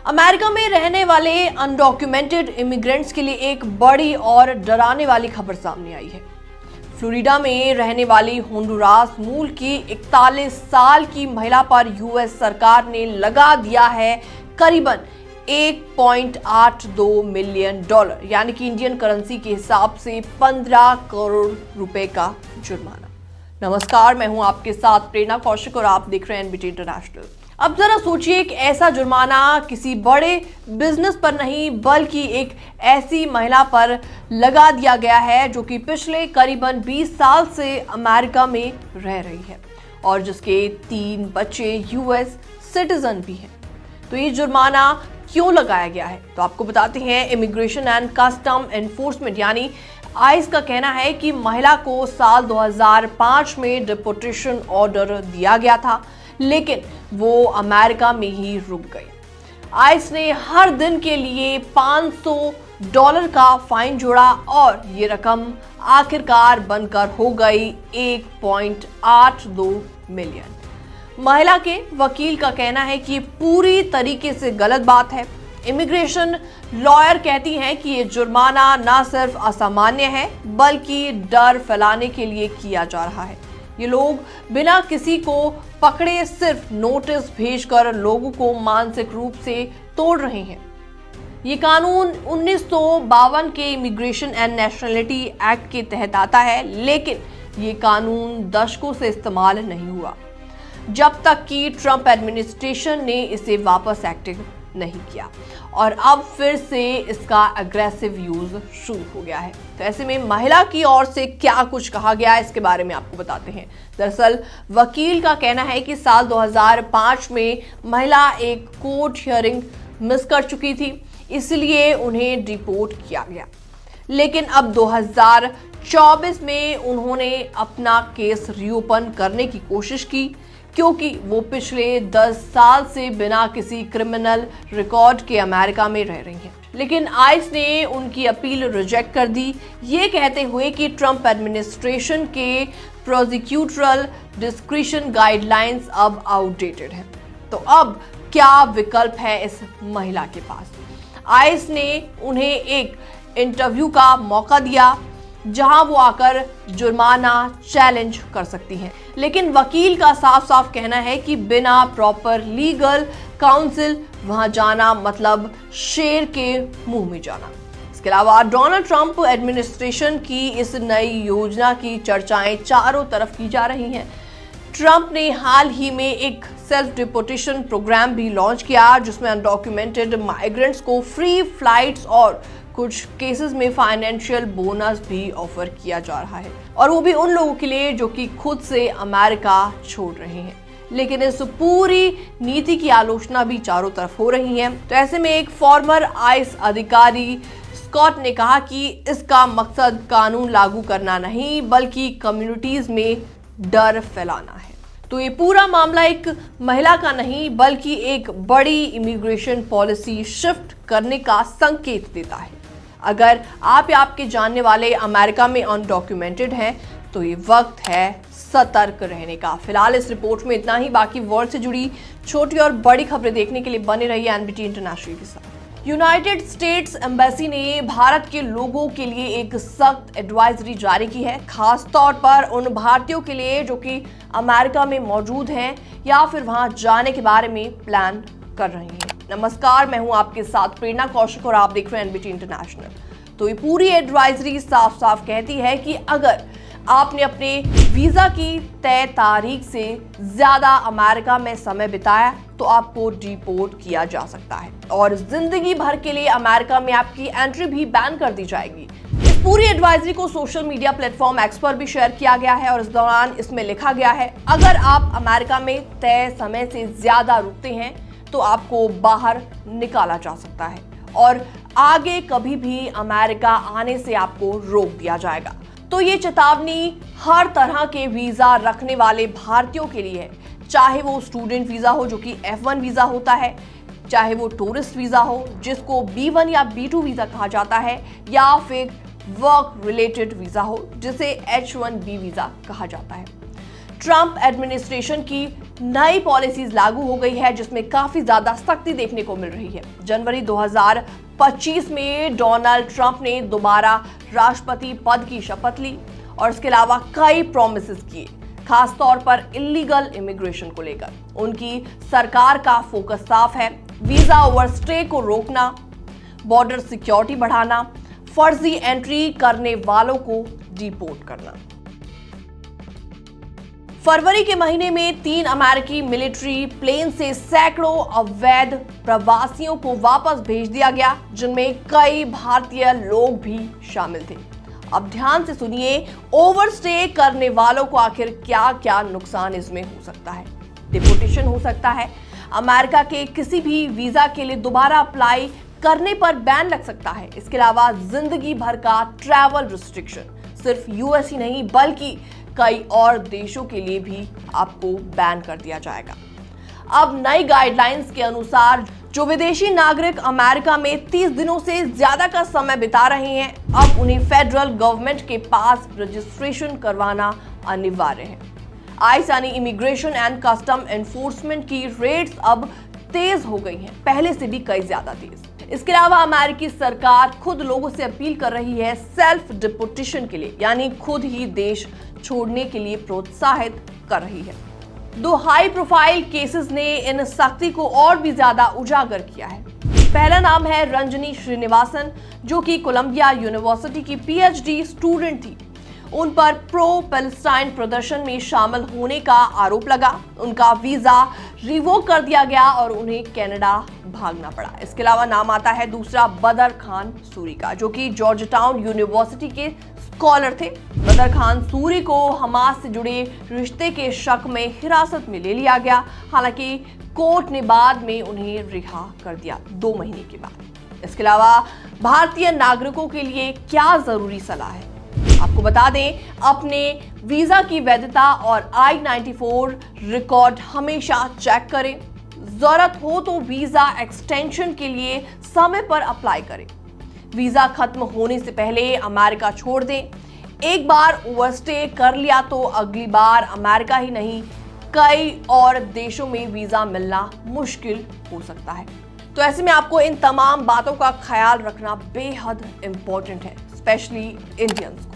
America में रहने वाले अनडॉक्यूमेंटेड इमिग्रेंट्स के लिए एक बड़ी और डराने वाली खबर सामने आई है। फ्लोरिडा में रहने वाली होंडुरास मूल की 41 साल की महिला पर यूएस सरकार ने लगा दिया है करीबन $1.82 मिलियन, यानी कि इंडियन करेंसी के हिसाब से 15 करोड़ रुपए का जुर्माना। नमस्कार, मैं हूं आपके साथ प्रेरणा कौशिक और आप देख रहे हैं एनबीटी इंटरनेशनल। अब जरा सोचिए, एक ऐसा जुर्माना किसी बड़े बिजनेस पर नहीं बल्कि एक ऐसी महिला पर लगा दिया गया है जो कि पिछले करीबन 20 साल से अमेरिका में रह रही है और जिसके 3 बच्चे यूएस सिटीजन भी हैं। तो ये जुर्माना क्यों लगाया गया है, तो आपको बताते हैं। इमिग्रेशन एंड कस्टम एनफोर्समेंट यानी आइस का कहना है कि महिला को साल 2005 में डिपोर्टेशन ऑर्डर दिया गया था, लेकिन वो अमेरिका में ही रुक गई। आइस ने हर दिन के लिए $500 का फाइन जोड़ा और ये रकम आखिरकार बनकर हो गई 1.82 मिलियन। महिला के वकील का कहना है कि पूरी तरीके से गलत बात है। इमिग्रेशन लॉयर कहती हैं कि ये जुर्माना न सिर्फ असामान्य है बल्कि डर फैलाने के लिए किया जा रहा है। ये लोग बिना किसी को पकड़े सिर्फ नोटिस भेजकर लोगों को मानसिक रूप से तोड़ रहे हैं। ये कानून 1952 के इमिग्रेशन एंड नेशनलिटी एक्ट के तहत आता है, लेकिन ये कानून दशकों से इस्तेमाल नहीं हुआ जब तक कि ट्रंप एडमिनिस्ट्रेशन ने इसे वापस एक्टिव नहीं किया और अब फिर से इसका एग्रेसिव यूज शुरू हो गया है। तो ऐसे में महिला की ओर से क्या कुछ कहा गया है, इसके बारे में आपको बताते हैं। दरअसल वकील का कहना है कि साल 2005 में महिला एक कोर्ट हियरिंग मिस कर चुकी थी, इसलिए उन्हें डिपोर्ट किया गया। लेकिन अब 2024 में उन्होंने अपना केस रीओपन करने की कोशिश की क्योंकि वो पिछले 10 साल से बिना किसी क्रिमिनल रिकॉर्ड के अमेरिका में रह रही हैं। लेकिन आइस ने उनकी अपील रिजेक्ट कर दी, ये कहते हुए कि ट्रंप एडमिनिस्ट्रेशन के प्रोसिक्यूटरल डिस्क्रिशन गाइडलाइंस अब आउटडेटेड हैं। तो अब क्या विकल्प है इस महिला के पास? आइस ने उन्हें एक इंटरव्यू का मौका दिया जहां वो आकर जुर्माना चैलेंज कर सकती हैं, लेकिन वकील का साफ साफ कहना है कि बिना प्रॉपर लीगल काउंसिल वहां जाना मतलब शेर के मुंह में जाना। इसके अलावा डोनाल्ड ट्रंप एडमिनिस्ट्रेशन की इस नई योजना की चर्चाएं चारों तरफ की जा रही हैं। ट्रंप ने हाल ही में एक सेल्फ डिपोर्टेशन प्रोग्राम भी लॉन्च किया जिसमें अनडॉक्यूमेंटेड माइग्रेंट्स को फ्री फ्लाइट्स और कुछ केसेस में फाइनेंशियल बोनस भी ऑफर किया जा रहा है, और वो भी उन लोगों के लिए जो कि खुद से अमेरिका छोड़ रहे हैं। लेकिन इस पूरी नीति की आलोचना भी चारों तरफ हो रही है। तो ऐसे में एक फॉर्मर आइस अधिकारी स्कॉट ने कहा कि इसका मकसद कानून लागू करना नहीं बल्कि कम्युनिटीज में डर फैलाना है। तो ये पूरा मामला एक महिला का नहीं बल्कि एक बड़ी इमिग्रेशन पॉलिसी शिफ्ट करने का संकेत देता है। अगर आप या आपके जानने वाले अमेरिका में अनडॉक्यूमेंटेड हैं तो ये वक्त है सतर्क रहने का। फिलहाल इस रिपोर्ट में इतना ही। बाकी वर्ल्ड से जुड़ी छोटी और बड़ी खबरें देखने के लिए बने रहिए एनबीटी इंटरनेशनल के साथ। यूनाइटेड स्टेट्स एम्बेसी ने भारत के लोगों के लिए एक सख्त एडवाइजरी जारी की है, खास तौर पर उन भारतीयों के लिए जो कि अमेरिका में मौजूद हैं या फिर वहां जाने के बारे में प्लान कर रहे हैं। नमस्कार, मैं हूं आपके साथ प्रेरणा कौशिक और आप देख रहे हैं एनबीटी इंटरनेशनल। तो ये पूरी एडवाइजरी साफ साफ कहती है कि अगर आपने अपने वीजा की तय तारीख से ज्यादा अमेरिका में समय बिताया तो आपको डिपोर्ट किया जा सकता है और जिंदगी भर के लिए अमेरिका में आपकी एंट्री भी बैन कर दी जाएगी। इस पूरी एडवाइजरी को सोशल मीडिया प्लेटफॉर्म एक्स पर भी शेयर किया गया है और इस दौरान इसमें लिखा गया है, अगर आप अमेरिका में तय समय से ज्यादा रुकते हैं तो आपको बाहर निकाला जा सकता है और आगे कभी भी अमेरिका आने से आपको रोक दिया जाएगा। तो ये चेतावनी हर तरह के वीजा रखने वाले भारतीयों के लिए है, चाहे वो स्टूडेंट वीजा हो जो कि F1 वीजा होता है, चाहे वो टूरिस्ट वीजा हो जिसको B1 या B2 वीजा कहा जाता है, या फिर वर्क रिलेटेड वीजा हो जिसे H1B वीजा कहा जाता है। ट्रंप एडमिनिस्ट्रेशन की नई पॉलिसीज लागू हो गई है, जिसमें काफी ज्यादा सख्ती देखने को मिल रही है। जनवरी 2025 में डोनाल्ड ट्रंप ने दोबारा राष्ट्रपति पद की शपथ ली और इसके अलावा कई प्रॉमिसेस किए, खास तौर पर इलीगल इमिग्रेशन को लेकर। उनकी सरकार का फोकस साफ है, वीजा ओवरस्टे को रोकना, बॉर्डर सिक्योरिटी बढ़ाना, फर्जी एंट्री करने वालों को डिपोर्ट करना। फरवरी के महीने में 3 अमेरिकी मिलिट्री प्लेन से सैकड़ों अवैध प्रवासियों को वापस भेज दिया गया, जिनमें कई भारतीय लोग भी शामिल थे। अब ध्यान से सुनिए, ओवरस्टे करने वालों को आखिर क्या क्या नुकसान इसमें हो सकता है। डिपोर्टेशन हो सकता है, अमेरिका के किसी भी वीजा के लिए दोबारा अप्लाई करने पर बैन लग सकता है। इसके अलावा जिंदगी भर का ट्रैवल रिस्ट्रिक्शन, सिर्फ यूएस ही नहीं बल्कि कई और देशों के लिए भी आपको बैन कर दिया जाएगा। अब नई गाइडलाइंस के अनुसार जो विदेशी नागरिक अमेरिका में 30 दिनों से ज्यादा का समय बिता रहे हैं, अब उन्हें फेडरल गवर्नमेंट के पास रजिस्ट्रेशन करवाना अनिवार्य है। आईस यानी इमिग्रेशन एंड कस्टम एनफोर्समेंट की रेट्स अब तेज हो गई हैं, पहले से भी कई ज्यादा तेज। इसके अलावा अमेरिकी सरकार खुद लोगों से अपील कर रही है सेल्फ डिपोर्टेशन के लिए, यानी खुद ही देश छोड़ने के लिए प्रोत्साहित कर रही है। 2 हाई प्रोफाइल केसेस ने इन सख्ती को और भी ज्यादा उजागर किया है। पहला नाम है रंजनी श्रीनिवासन, जो कि कोलंबिया यूनिवर्सिटी की पीएचडी स्टूडेंट थी। उन पर प्रो पैलेस्टाइन प्रदर्शन में शामिल होने का आरोप लगा, उनका वीजा रिवोक कर दिया गया और उन्हें कनाडा भागना पड़ा। इसके अलावा नाम आता है दूसरा बदर खान सूरी का, जो कि जॉर्ज टाउन यूनिवर्सिटी के स्कॉलर थे। बदर खान सूरी को हमास से जुड़े रिश्ते के शक में हिरासत में ले लिया गया, हालांकि कोर्ट ने बाद में उन्हें रिहा कर दिया 2 महीने के बाद। इसके अलावा भारतीय नागरिकों के लिए क्या जरूरी सलाह है, आपको बता दें, अपने वीजा की वैधता और I-94 रिकॉर्ड हमेशा चेक करें। जरूरत हो तो वीजा एक्सटेंशन के लिए समय पर अप्लाई करें। वीजा खत्म होने से पहले अमेरिका छोड़ दें। एक बार ओवरस्टे कर लिया तो अगली बार अमेरिका ही नहीं, कई और देशों में वीजा मिलना मुश्किल हो सकता है। तो ऐसे में आपको इन तमाम बातों का ख्याल रखना बेहद इंपॉर्टेंट है, स्पेशली इंडियंस को।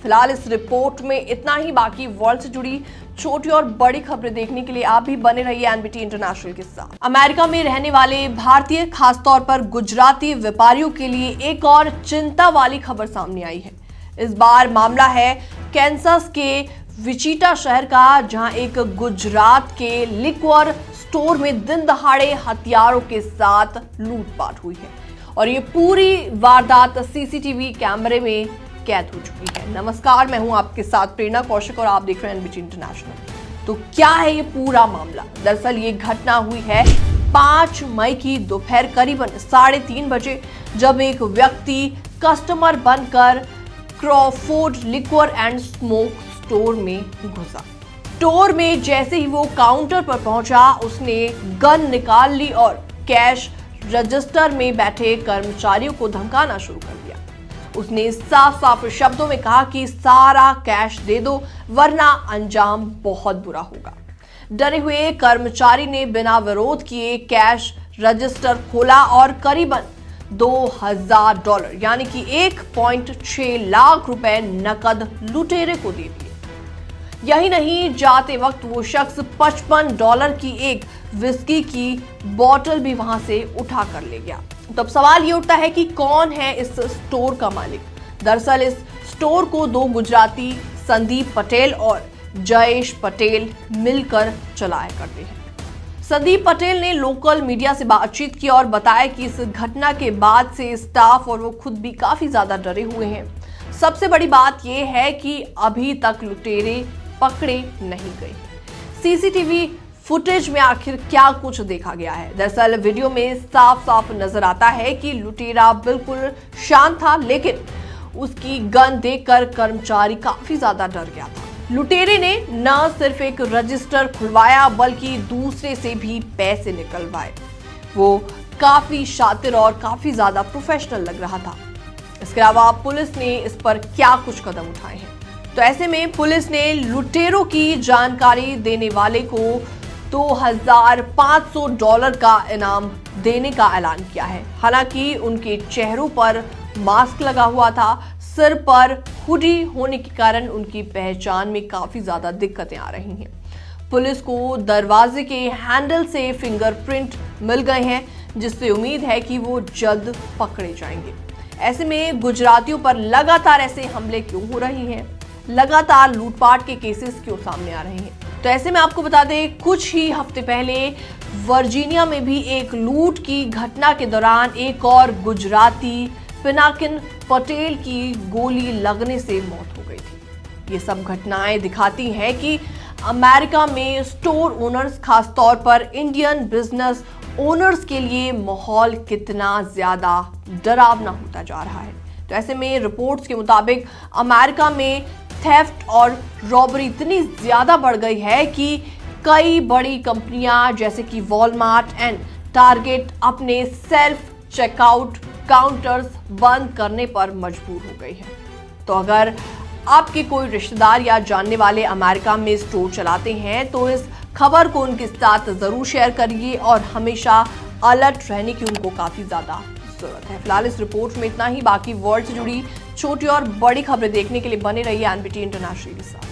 फिलहाल इस रिपोर्ट में इतना ही। बाकी वर्ल्ड से जुड़ी छोटी और बड़ी खबरें देखने के लिए आप भी बने रहिए एनबीटी इंटरनेशनल के साथ। अमेरिका में रहने वाले भारतीय, खासतौर पर गुजराती व्यापारियों के लिए एक और चिंता वाली खबर सामने आई है। इस बार मामला है कैंसस के विचिटा शहर का, जहां एक गुजरात के लिक्वर स्टोर में दिन दहाड़े हथियारों के साथ लूटपाट हुई है और ये पूरी वारदात सीसीटीवी कैमरे में कैद हो चुकी है। नमस्कार, मैं हूं आपके साथ प्रेरणा कौशिक और आप देख रहे हैं एनबीटी इंटरनेशनल। तो क्या है ये पूरा मामला? दरअसल ये घटना हुई है 5 मई की दोपहर करीबन 3:30 बजे, जब एक व्यक्ति कस्टमर बनकर Crawford liquor and smoke store में घुसा। स्टोर में जैसे ही वो काउंटर पर पहुंचा, उसने गन निकाल ली और कैश रजिस्टर में बैठे कर्मचारियों को धमकाना शुरू कर दिया। उसने साफ साफ शब्दों में कहा कि सारा कैश दे दो वरना अंजाम बहुत बुरा होगा। डरे हुए कर्मचारी ने बिना विरोध किए कैश रजिस्टर खोला और करीबन $2000 यानी कि 1.6 लाख रुपए नकद लुटेरे को दे दिए। यही नहीं, जाते वक्त वो शख्स $55 की एक विस्की की बोतल भी वहां से उठा कर ले गया। तब सवाल ये उठता है कि कौन है इस स्टोर का मालिक? दरअसल इस स्टोर को 2 गुजराती, संदीप पटेल और जयेश पटेल मिलकर चलाया करते हैं। संदीप पटेल ने लोकल मीडिया से बातचीत की और बताया कि इस घटना के बाद से स्टाफ और वो खुद भी काफी ज्यादा डरे हुए हैं। सबसे बड़ी बात यह है कि अभी तक लुटेरे पकड़े नहीं गए। सीसीटीवी फुटेज में आखिर क्या कुछ देखा गया है? दरअसल वीडियो में साफ साफ नजर आता है कि लुटेरा बिल्कुल शांत था, लेकिन उसकी गन देखकर कर्मचारी काफी ज्यादा डर गया था। लुटेरे ने न सिर्फ एक रजिस्टर खुलवाया बल्कि दूसरे से भी पैसे निकलवाए। वो काफी शातिर और काफी ज्यादा प्रोफेशनल लग रहा था। इसके अलावा पुलिस ने इस पर क्या कुछ कदम उठाए हैं, तो ऐसे में पुलिस ने लुटेरों की जानकारी देने वाले को $2,500 का इनाम देने का ऐलान किया है। हालांकि उनके चेहरों पर मास्क लगा हुआ था, सिर पर हुडी होने के कारण उनकी पहचान में काफी ज्यादा दिक्कतें आ रही हैं। पुलिस को दरवाजे के हैंडल से फिंगरप्रिंट मिल गए हैं, जिससे उम्मीद है कि वो जल्द पकड़े जाएंगे। ऐसे में गुजरातियों पर लगातार ऐसे हमले क्यों हो रहे हैं, लगातार लूटपाट के केसेस क्यों सामने आ रहे हैं? तो ऐसे में आपको बता दें, कुछ ही हफ्ते पहले वर्जीनिया में भी एक लूट की घटना के दौरान एक और गुजराती पिनाकिन पटेल की गोली लगने से मौत हो गई थी। ये सब घटनाएं दिखाती हैं कि अमेरिका में स्टोर ओनर्स, खासतौर पर इंडियन बिजनेस ओनर्स के लिए माहौल कितना ज्यादा डरावना होता जा रहा है। तो ऐसे में रिपोर्ट्स के मुताबिक अमेरिका में थेफ्ट और रॉबरी इतनी ज्यादा बढ़ गई है कि कई बड़ी कंपनियां जैसे कि वॉलमार्ट एंड टारगेट अपने सेल्फ चेकआउट काउंटर्स बंद करने पर मजबूर हो गई है। तो अगर आपके कोई रिश्तेदार या जानने वाले अमेरिका में स्टोर चलाते हैं तो इस खबर को उनके साथ जरूर शेयर करिए और हमेशा अलर्ट रहने की उनको काफी ज्यादा जरूरत है। फिलहाल इस रिपोर्ट में इतना ही। बाकी वर्ल्ड से जुड़ी छोटी और बड़ी खबरें देखने के लिए बने रहिए एनबीटी इंटरनेशनल के साथ।